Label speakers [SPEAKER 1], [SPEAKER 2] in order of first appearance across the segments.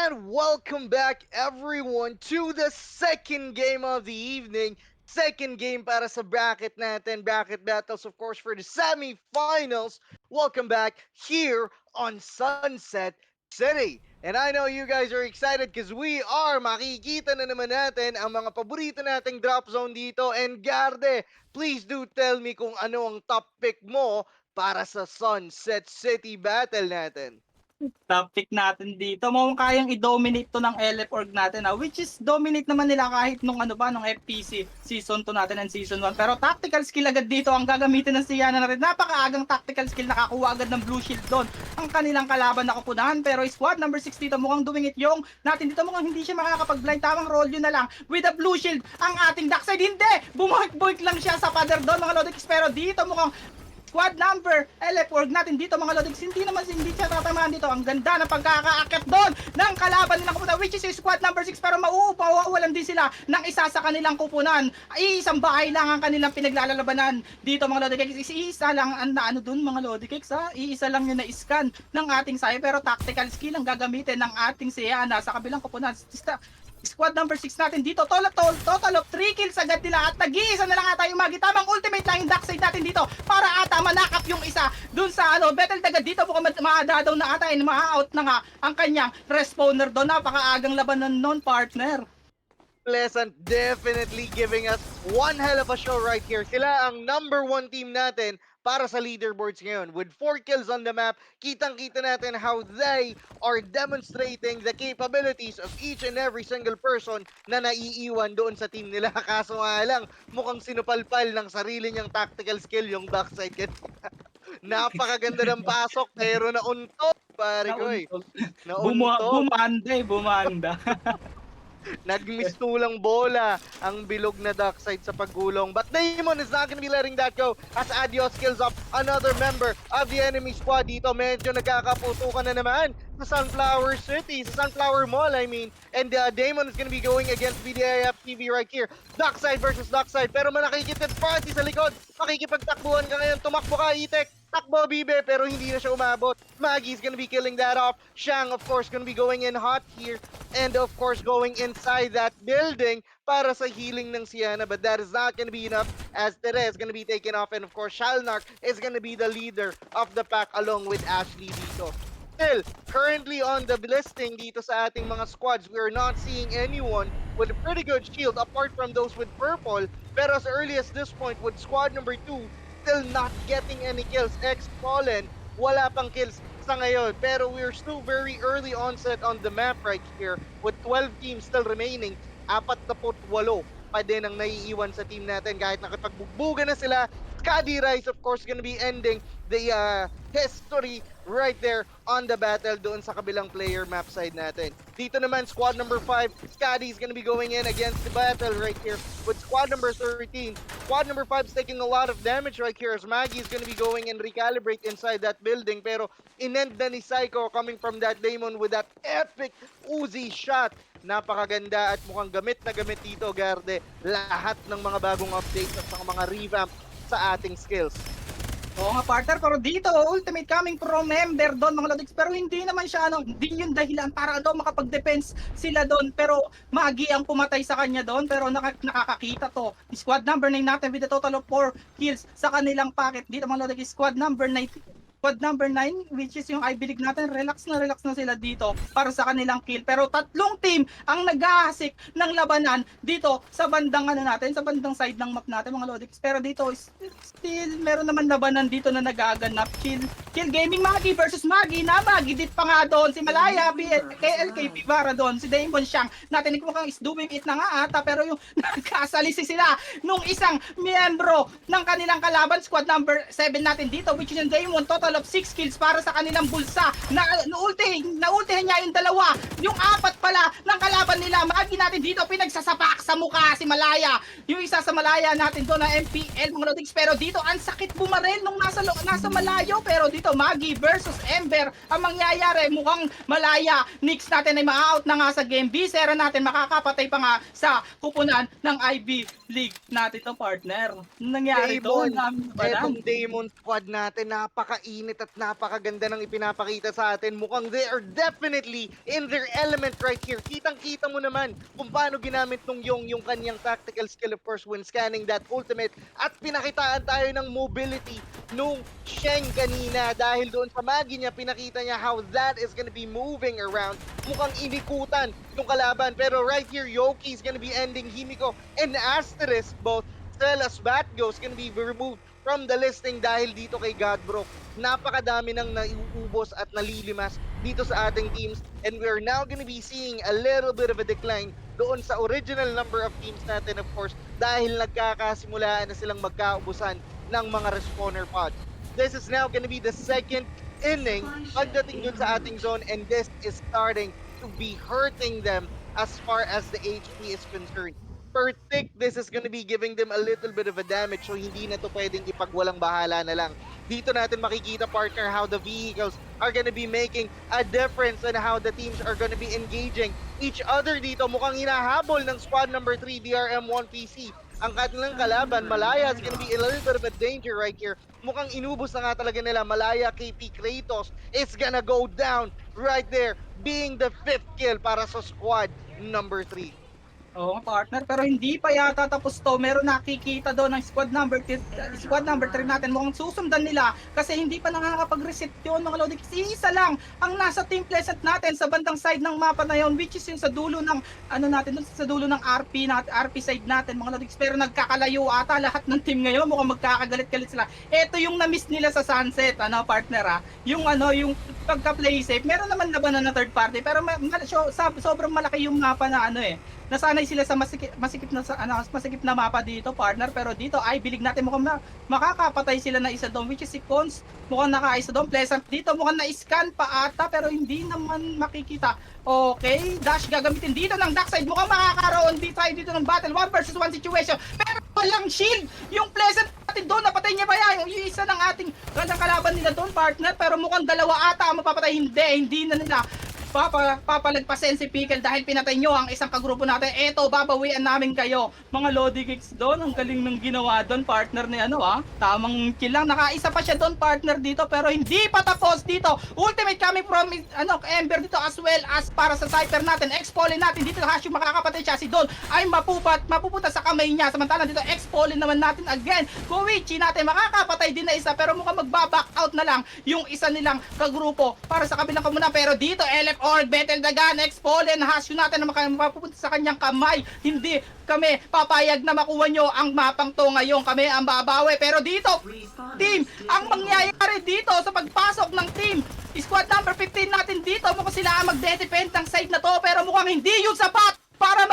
[SPEAKER 1] And welcome back everyone to the second game of the evening. Second game para sa bracket natin, bracket battles of course for the semi-finals. Welcome back here on Sunset City. And I know you guys are excited because we are makikita na naman natin ang mga paborito nating drop zone dito. And Garde, please do tell me kung ano ang top pick mo para sa Sunset City battle natin.
[SPEAKER 2] Topic natin dito. Mukhang kayang i-dominate to ng LF org natin, which is dominate naman nila kahit nung nung FPC season 2 natin and season 1. Pero tactical skill agad dito ang gagamitin ng Siana na rin. Napakaagang tactical skill, nakakuha agad ng blue shield doon ang kanilang kalaban na kupunahan. Pero squad number 6 dito mukhang doing it yung natin dito, mukhang hindi siya makakapag-blind. Tamang roll yun na lang with a blue shield ang ating Darkside. Hindi! Bumuhik-buhik lang siya sa pader doon mga Lodix. Pero dito mukhang squad number LF org natin dito mga Lodix, hindi siya tatamaan dito. Ang ganda ng pagkakaakit doon ng kalaban nilang kupunan, which is squad number 6, pero mauupawalan din sila ng isa sa kanilang kupunan. Isang bahay lang ang kanilang pinaglalalabanan dito mga Lodix. Isa lang ang naano doon mga Lodix, iisa lang yung na-scan ng ating sayo, pero tactical skill ang gagamitin ng ating Siana sa kabilang kupunan. Squad number 6 natin dito, total of 3 kills agad nila at nag-iisa na lang ata yung magitamang ultimate lang yung Darkside natin dito para ata manakap yung isa dun sa battle agad dito. Mukhang maadadaw na ata, ma-out na nga ang kanyang respawner doon. Napakaagang labanan non partner.
[SPEAKER 1] Pleasant definitely giving us one hell of a show right here. Sila ang number 1 team natin para sa leaderboards ngayon. With 4 kills on the map, kitang-kita natin how they are demonstrating the capabilities of each and every single person na naiiwan doon sa team nila. Kaso nga lang, mukhang sinupalpal ng sarili niyang tactical skill yung backside. Napakaganda ng pasok pero naunto, pare ko eh. Naunto.
[SPEAKER 2] Bumanda.
[SPEAKER 1] Nagmistulang bola ang bilog na Darkside sa paggulong. But Damon is not gonna be letting that go as Adios kills off another member of the enemy squad. Dito medyo nagkakaputukan na naman sa Sunflower City, sa Sunflower Mall I mean. And Damon is gonna be going against BDIF TV right here. Darkside versus Darkside. Pero manakikitid party sa likod. Makikipagtakbuhan ka ngayon. Tumakbo ka, Itek. Takbo Bibe pero hindi na siya umabot. Maggie's gonna be killing that off. Shang of course gonna be going in hot here and of course going inside that building para sa healing ng Siana, but that is not gonna be enough as Tere is gonna be taken off and of course Shalnark is gonna be the leader of the pack along with Ashley dito. Still, currently on the listing dito sa ating mga squads, we are not seeing anyone with a pretty good shield apart from those with purple, pero as early as this point with squad number 2 still not getting any kills. Fallen, wala pang kills sa ngayon. Pero we're still very early onset on the map right here with 12 teams still remaining. 48 pa din ang naiiwan sa team natin kahit nakipagbugbugan na sila. Scuddy Rise of course gonna be ending the history right there on the battle doon sa kabilang player map side natin. Dito naman squad number 5, Scuddy is gonna be going in against the battle right here with squad number 13. Squad number 5 is taking a lot of damage right here as Maggie is gonna be going and recalibrate inside that building, pero inend na ni Psycho coming from that Damon with that epic Uzi shot. Napakaganda at mukhang gamit na gamit dito, Garde, lahat ng mga bagong updates at mga revamp sa ating skills.
[SPEAKER 2] Oo nga partner, pero dito ultimate coming from member doon mga Lodix, pero hindi naman siya hindi yung dahilan para makapag-defense sila doon, pero Magi ang pumatay sa kanya doon, pero nakakakita to. Squad number 9 natin with a total of 4 kills sa kanilang packet dito mga Lodix. Squad number 9, which is yung I believe natin, relax na sila dito para sa kanilang kill. Pero tatlong team ang nag-aasik ng labanan dito sa bandang natin, sa bandang side ng map natin mga Lodix. Pero dito still meron naman labanan dito na nagaganap. Kill Gaming Magi versus Magi na Magi dit pa nga doon. Si Malaya, KLK, Pivara doon. Si Damon Shang natin mukhang is doing it na nga ata, pero yung nagkasalisi sila nung isang miyembro ng kanilang kalaban. Squad number 7 natin dito, which is yung Damon, total of 6 kills para sa kanilang bulsa. Naultihan niya yung dalawa. Yung 4 pala ng kalaban nila. Magi natin dito, pinagsasapak sa mukha si Malaya. Yung isa sa Malaya natin doon na MPL mga Lodix. Pero dito, ang sakit bumaril nung nasa malayo. Pero dito, Magi versus Ember ang mangyayari. Mukhang Malaya. Nix natin ay ma-out na nga sa game. Visera natin, makakapatay pa nga sa kupunan ng IB League natin to partner. Nangyari doon.
[SPEAKER 1] Etong Damon squad natin, napaka napakainit at napakaganda ng ipinapakita sa atin. Mukhang they are definitely in their element right here. Kitang-kita mo naman kung paano ginamit nung yung kanyang tactical skill, of course, when scanning that ultimate. At pinakitaan tayo ng mobility nung Sheng kanina dahil doon sa Magi niya, pinakita niya how that is gonna be moving around. Mukhang inikutan yung kalaban. Pero right here, Yoki is gonna be ending Himiko and Asterisk both. Stella's Batgo is gonna be removed from the listing dahil dito kay Godbro. Napakadami nang naiubos at nalilimas dito sa ating teams, and we're now gonna be seeing a little bit of a decline doon sa original number of teams natin, of course, dahil nagkakasimulaan na silang magkaubusan ng mga respawner pods. This is now gonna be the second inning pagdating dun sa ating zone, and this is starting to be hurting them as far as the HP is concerned. Per tick, this is gonna be giving them a little bit of a damage, so hindi na to pwedeng ipagwalang bahala na lang. Dito natin makikita, partner, how the vehicles are gonna be making a difference and how the teams are gonna be engaging each other dito. Mukhang hinahabol ng squad number 3, DRM1 PC. Ang kanilang kalaban, Malaya, is gonna be a little bit of a danger right here. Mukhang inubos na nga talaga nila. Malaya, KP, Kratos is gonna go down right there, being the 5th kill para sa squad number 3.
[SPEAKER 2] Oo, partner, pero hindi pa yata tapos to. Meron nakikita doon ng squad number 3 natin. Mukhang susundan nila kasi hindi pa nakakapag-reset yun mga Lodi. Kasi isa lang ang nasa team pleasant natin sa bandang side ng mapa na yun, which is yung sa dulo ng ano natin, dun sa dulo ng RP side natin mga Lodi. Pero nagkakalayo ata lahat ng team ngayon. Mukhang magkakagalit-galit sila. Ito yung na-miss nila sa sunset, ano partner yung yung pagka-play safe. Meron naman labanan na third party pero sobrang malaki yung mapa na nasanay sila sa masikip na mapa dito, partner, pero dito ay bilig natin mukhang makakapatay sila na isa doon, which is si Cons. Mukhang nakaisa doon, Pleasant dito, mukhang na-scan pa ata pero hindi naman makikita. Okay, Dash gagamitin dito ng backside, mukhang makakaroon dito ng battle 1 versus 1 situation, pero walang shield yung Pleasant natin doon. Napatay niya ba yan yung isa ng ating kalaban nila doon, partner, pero mukhang dalawa ata ang mapapatay. Hindi na nila papalagpasin si Pickle dahil pinatay nyo ang isang kagrupo natin. Eto, babawian namin kayo. Mga Lodi Kicks doon, ang galing ng ginawa doon, partner ni tamang kill lang. Nakaisa pa siya doon, partner dito, pero hindi pa tapos dito. Ultimate coming from Ember dito as well as para sa Cypher natin. Expolin natin dito, Hashu makakapatay siya. Si Don ay mapupunta sa kamay niya. Samantalang dito, Expolin naman natin again. Koichi natin makakapatay din na isa, pero mukhang magbaback out na lang yung isa nilang kagrupo para sa kabilang kamuna. Pero dito, Org, Betel Dagan, Expolen, Hasyo natin na mapupunta sa kanyang kamay. Hindi kami papayag na makuha nyo ang mapang to ngayon. Kami ang babawi. Pero dito, team, ang mangyayari dito sa pagpasok ng team, squad number 15 natin dito, mukhang sila ang magde-defend ng side na to, pero mukhang hindi yun sapat para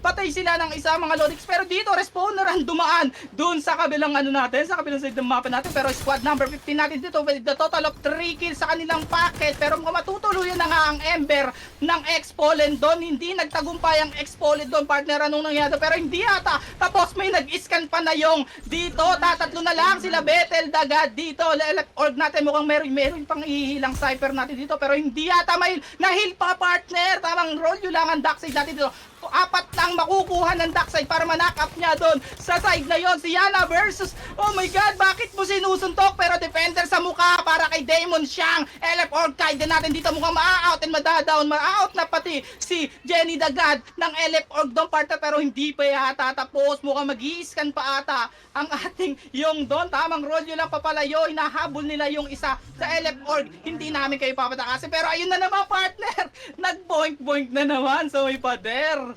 [SPEAKER 2] patay sila ng isa mga Lodix. Pero dito, respawner ang dumaan dun sa kabilang natin, sa kabilang side ng mapa natin. Pero squad number 15 natin dito with the total of 3 kills sa kanilang packet. Pero kung matutuluyan na nga ang Ember ng X-Polen doon, hindi nagtagumpay ang X-Polen doon, partner, anong nangyari. Pero hindi ata, tapos may nag-scan pa na yung dito, tatatlo na lang sila Betel Daga dito. Org natin mukhang meron pang ihilang Cypher natin dito, pero hindi ata may nahil pa, partner. Tamang roll yun lang ang backside natin dito. Apat lang makukuha ng backside para ma-knock up niya doon sa side na yon. Si Yana versus, oh my god, bakit mo sinusuntok? Pero defender sa mukha para kay Damon Xiang. LF Org kaya din natin dito mukhang ma-out and madadown. Ma-out na pati si Jenny Dagad ng LF Org doon, partner, pero hindi pa yata tapos. Mukhang mag-i-scan pa ata ang ating yung doon. Tamang roll yun lang papalayo. Hinahabol nila yung isa sa LF Org. Hindi namin kayo papatakasin. Pero ayun na naman, partner. Nag-boink-boink na naman sa may pader.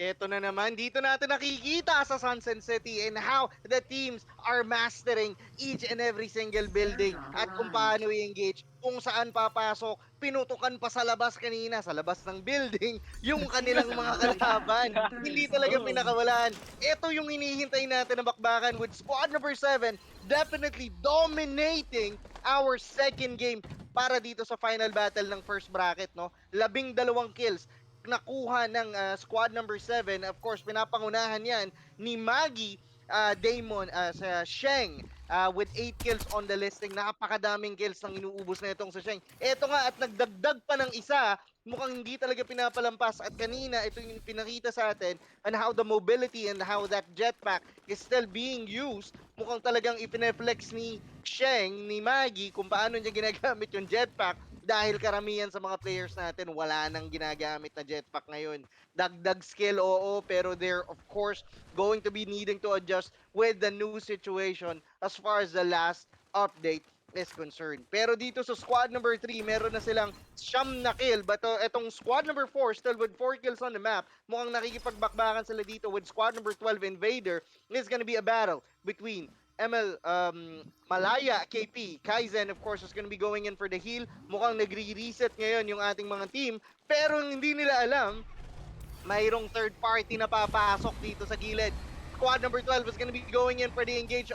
[SPEAKER 1] Ito na naman, dito natin nakikita sa Sunset City and how the teams are mastering each and every single building at kung paano i-engage, kung saan papasok, pinutukan pa sa labas kanina, sa labas ng building, yung kanilang mga kalaban. Hindi talaga pinakawalan. Ito yung hinihintay natin na bakbakan with squad number 7 definitely dominating our second game para dito sa final battle ng first bracket, no? 12 kills nakuha ng squad number 7. Of course, pinapangunahan yan ni Magi, Damon, sa Sheng with 8 kills on the listing. Napakadaming kills nang inuubos na itong sa Sheng. Ito nga, at nagdagdag pa ng isa, mukhang hindi talaga pinapalampas. At kanina, ito yung pinakita sa atin on how the mobility and how that jetpack is still being used. mukhang talagang ipineflex ni Sheng, ni Maggie, kung paano niya ginagamit yung jetpack dahil karamihan sa mga players natin wala nang ginagamit na jetpack ngayon. Dagdag skill, oo, pero they're of course going to be needing to adjust with the new situation as far as the last update is concerned. Pero dito sa squad number 3, meron na silang siyam na kill. But etong squad number 4, still with 4 kills on the map, mukhang nakikipagbakbakan sila dito with squad number 12 Invader. It's gonna be a battle between ML Malaya, KP, Kaizen of course is gonna be going in for the heal. Mukhang nagre-reset ngayon yung ating mga team. Pero hindi nila alam mayroong third party na papasok dito sa gilid. Squad number 12 is going to be going in for the engage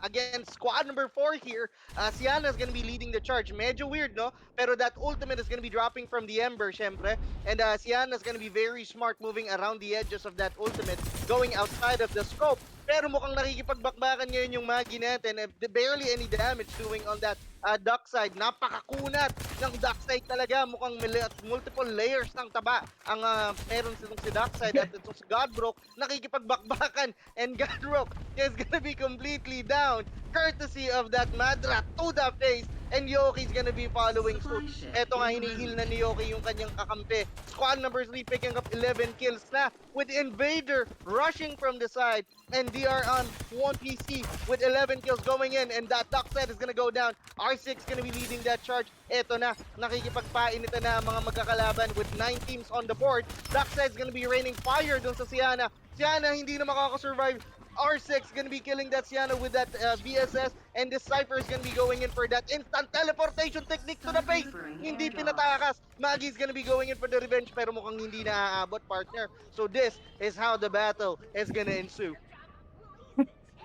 [SPEAKER 1] against squad number 4 here. Siana is going to be leading the charge. Medyo weird, no? Pero that ultimate is going to be dropping from the Ember, syempre. And Siana is going to be very smart moving around the edges of that ultimate, going outside of the scope. Pero mukhang nakikipagbakbakan ngayon yung Magi natin. Barely any damage doing on that duck side. Napakakunat ng duck side talaga. Mukhang multiple layers ng taba ang meron silang si duck side. At itong si Godbrook nakikipagbakbakan. And Godbrook is gonna be completely down courtesy of that Madra to the face. And Yoki's gonna be following suit. Eto nga, hinihil na ni Yoki yung kanyang kakampi. Squad number 3 picking up 11 kills na with Invader rushing from the side. And DR on 1 PC with 11 kills going in. And that duck set is gonna go down. R6 gonna be leading that charge. Eto na, nakikipagpainitan na ang mga magkakalaban with 9 teams on the board. Duck set is gonna be raining fire dun sa Siana. Siana hindi na makakasurvive. R6 gonna be killing that Siana with that VSS, and this Cypher is gonna be going in for that instant teleportation technique to the face. Hindi pinatakas. Maggie's gonna be going in for the revenge, pero mukhang hindi na aabot, partner. So this is how the battle is gonna ensue.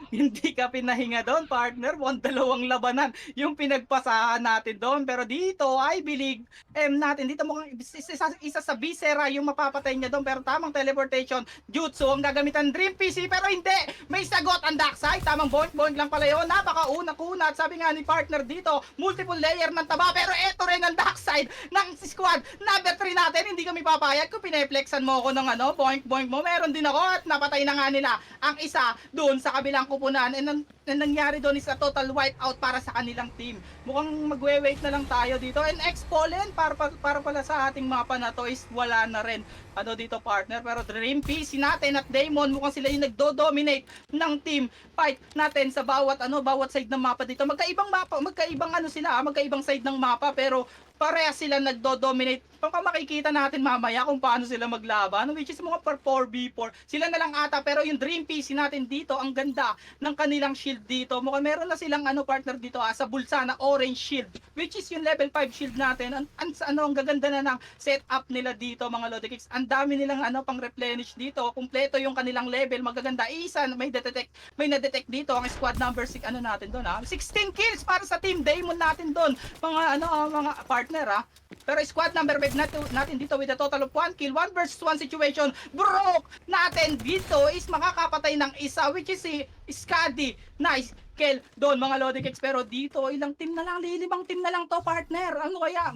[SPEAKER 2] Hindi ka pinahinga doon, partner. Dalawang labanan yung pinagpasahan natin doon. Pero dito, I believe, natin dito mukhang isa sa viscera yung mapapatay niya doon. Pero tamang teleportation, jutsu ang gagamitan Dream PC. Pero hindi, may sagot ang Darkseid. Tamang boink lang pala yun. Napakauna-kuna. At sabi nga ni partner dito, multiple layer ng taba. Pero eto rin ang Darkseid ng squad. Number 3 natin, hindi kami papayag kung pineflexan mo ako ng boink mo. Meron din ako at napatay na nga nila ang isa doon sa kabilang kupunan, and ang nangyari doon is a total wipeout para sa kanilang team. Mukhang magwe-wait na lang tayo dito, and X-Pollen para pala sa ating mapa na to is wala na rin dito, partner. Pero Dream PC natin at Damon mukhang sila yung nagdo-dominate ng team fight natin sa bawat side ng mapa dito. Magkaibang mapa, magkaibang side ng mapa, pero parehas sila nagdo-dominate. Baka makikita natin mamaya kung paano sila maglaban, which is mga 4v4. Sila na lang ata, pero yung Dream PC natin dito, ang ganda ng kanilang shield dito. Mukhang meron na silang partner dito sa bulsa na orange shield, which is yung level 5 shield natin. Ang gaganda na ng setup nila dito, mga Lodikicks. Ang dami nilang pang replenish dito. Kumpleto yung kanilang level, magaganda. Isa may na-detect dito ang squad number 6 natin doon 16 kills para sa team Damon natin doon. Mga partner Pero squad number 5 natin dito with a total of 1 kill, 1 versus 1 situation. Broke natin dito is makakapatay ng isa, which is si Skadi. Nice kill doon, mga Lodikicks. Pero dito, ilang team na lang, lilibang team na lang to, partner. Ano kaya,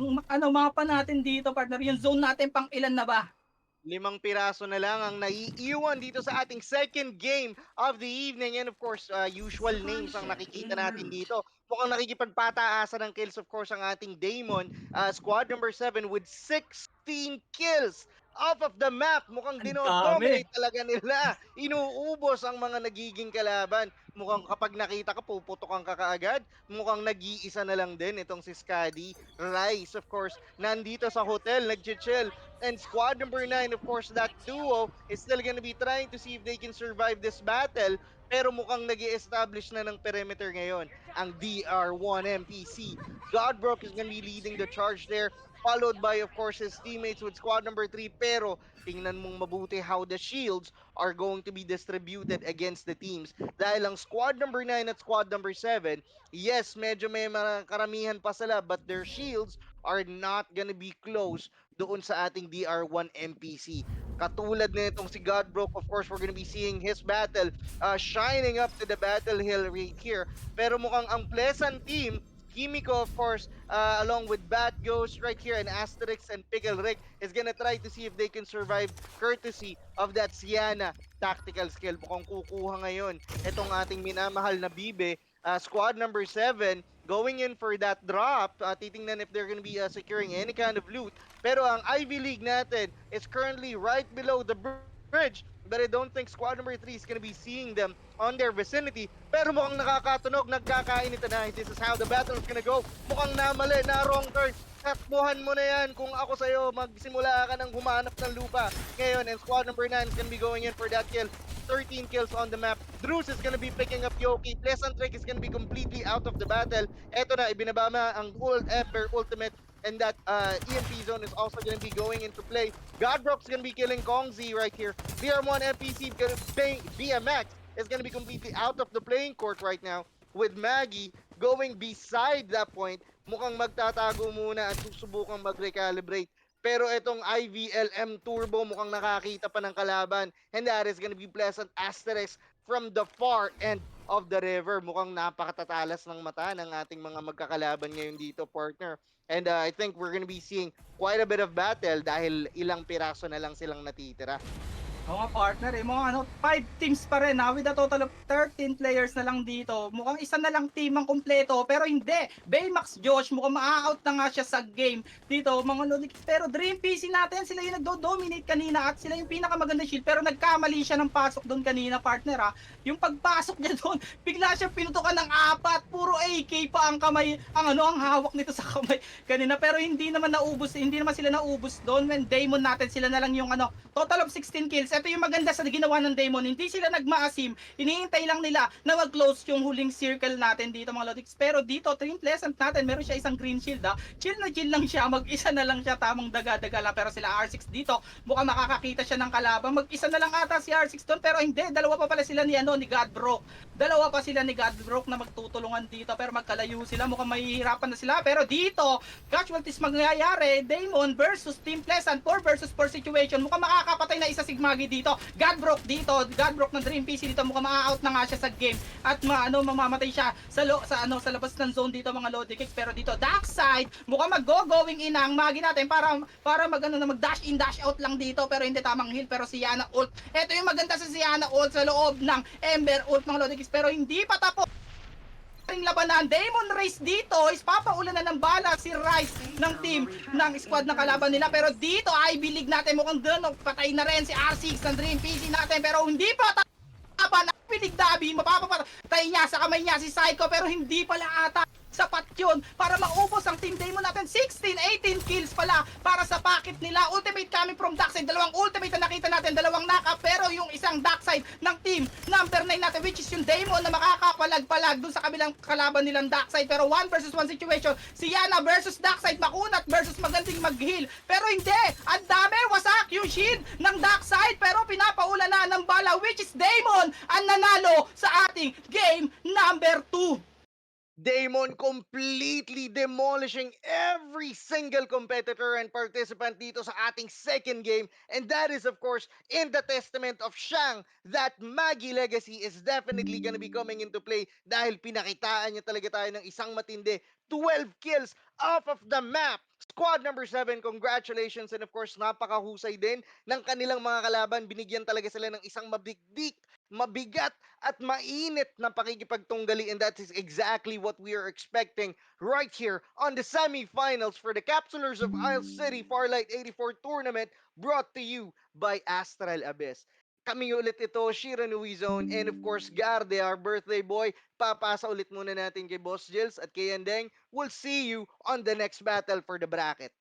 [SPEAKER 2] mapa natin dito, partner? Yung zone natin pang ilan na ba?
[SPEAKER 1] 5 piraso na lang ang naiiwan dito sa ating second game of the evening. And of course, usual names ang nakikita natin dito. Mukhang nakikipagpataasan ng kills, of course, ang ating Damon. Squad number 7 with 16 kills off of the map. Mukhang dinodominate talaga nila. Inuubos ang mga nagiging kalaban. Mukhang kapag nakita ka, puputokan ka kaagad. Mukhang nag-iisa na lang din itong si Skadi. Rice, of course, nandito sa hotel, nag-chill. And squad number 9, of course, that duo is still gonna be trying to see if they can survive this battle. Pero mukhang nag-i-establish na ng perimeter ngayon ang DR1 MPC. Godbrook is gonna be leading the charge there, followed by, of course, his teammates with squad number 3. Pero tingnan mong mabuti how the shields are going to be distributed against the teams. Dahil ang squad number 9 at squad number 7, yes, medyo may karamihan pa sila, but their shields are not gonna be close doon sa ating DR1 MPC. Katulad nitong si Godbrook, of course, we're gonna be seeing his battle shining up to the battle hill right here. Pero mukhang ang Pleasant team Kimiko, of course, along with Bat Ghost right here and Asterix and Pickle Rick is gonna try to see if they can survive courtesy of that Sienna tactical skill. Mukhang kukuha ngayon itong ating minamahal na Bibe. Squad number 7 going in for that drop. Titingnan if they're gonna be securing any kind of loot. Pero ang Ivy League natin is currently right below the bridge. But I don't think squad number 3 is gonna be seeing them on their vicinity. Pero mukhang nakakatunog, nagkakainit na. This is how the battle is gonna go. Mukhang namali, na wrong turn. Takbuhan mo na yan. Kung ako sa'yo, magsimula ka ng humanap ng lupa. Ngayon, and squad number 9 is gonna be going in for that kill. 13 kills on the map. Drews is gonna be picking up Yoki. Pleasant Trick is gonna be completely out of the battle. Eto na, ibinaba na ang Old Ember Ultimate. And that EMP zone is also gonna be going into play. Godbrock's gonna be killing Kongzi right here. BR1 NPC BMX is gonna be completely out of the playing court right now. With Maggie going beside that point, mukhang magtatago muna at susubukang mag-recalibrate. Pero itong IVLM Turbo mukhang nakakita pa ng kalaban. And that is gonna be Pleasant Asterix from the far end of the river. Mukhang napakatatalas ng mata ng ating mga magkakalaban ngayon dito, partner. And I think we're gonna be seeing quite a bit of battle dahil ilang piraso na lang silang natitira.
[SPEAKER 2] Oo nga partner mga 5 teams pa rin with a total of 13 players na lang dito. Mukhang isa na lang team ang kumpleto pero hindi. Baymax Josh mukhang ma-out na nga siya sa game dito mga Lodix. Pero Dream PC natin sila yung nagdo-dominate kanina at sila yung pinakamaganda shield pero nagkamali siya ng pasok doon kanina partner. Yung pagpasok niya doon bigla siya pinutukan ng 4, puro AK pa ang kamay, ang hawak nito sa kamay kanina pero hindi naman sila naubos doon when Damon natin sila na lang yung total of 16 kills. Ito yung maganda sa ginawa ng Damon, hindi sila nagmaasim, hinihintay lang nila na mag-close yung huling circle natin dito mga Lodix. Pero dito, Team Pleasant natin, meron siya isang green shield chill na chill lang siya, mag-isa na lang siya, tamang daga-daga lang. Pero sila R6 dito, mukhang makakakita siya ng kalabang, mag-isa na lang ata si R6 doon, pero hindi, dalawa pa pala sila ni Godbrook. Dalawa pa sila ni Godbrook na magtutulungan dito, pero magkalayo sila, mukhang mahihirapan na sila. Pero dito, casualties mangyayari, Damon versus Team Pleasant, 4 versus 4 situation, mukhang makakapatay na isa si Maggie dito. Godbrook ng Dream PC dito mukhang ma-out na nga siya sa game at mamamatay siya sa labas ng zone dito mga Lodi Kicks. Pero dito dark side mukhang mag-going in ang Maggie natin para mag-dash in dash out lang dito pero hindi tamang heal. Pero si Yana ult, ito yung maganda sa si Yana ult sa loob ng Ember ult mga Lodi Kicks pero hindi pa tapos labanan. Damon Race dito is papaulan na ng bala si Rice ng team ng squad na kalaban nila. Pero dito Ivy League natin mukhang doon patay na rin si R6 ng Dream PC natin pero hindi pa tapan Ivy League Dabi mapapatay niya sa kamay niya si Psycho pero hindi pala ata sapat yun para maubos ang Team Damon natin. 16-18 kills pala para sa packet nila. Ultimate coming from Darkside, dalawang ultimate na nakita natin, dalawang knock-up pero yung isang Darkside ng team number 9 natin which is yung Damon na makakapalag-palag dun sa kabilang kalaban nilang Darkside. Pero 1 versus 1 situation, si Yana versus Darkside, makunat versus magaling mag-heal pero hindi, ang dami, wasak yung shield ng Darkside pero pinapaulan na ng bala which is Damon ang nanalo sa ating game number 2.
[SPEAKER 1] Damon completely demolishing every single competitor and participant dito sa ating second game. And that is, of course, in the testament of Shang that Maggie Legacy is definitely gonna be coming into play dahil pinakitaan niya talaga tayo ng isang matindi. 12 kills off of the map. Squad number 7, congratulations. And of course, napakahusay din ng kanilang mga kalaban. Binigyan talaga sila ng isang mabigat at mainit na pakikipagtunggali, and that is exactly what we are expecting right here on the semifinals for the Capsulers of Isle City Farlight 84 tournament brought to you by Astral Abyss. Kami ulit ito, Shira Nui Zone, and of course, Garde, our birthday boy. Papasa ulit muna natin kay Boss Jills at kay Yandeng. We'll see you on the next battle for the bracket.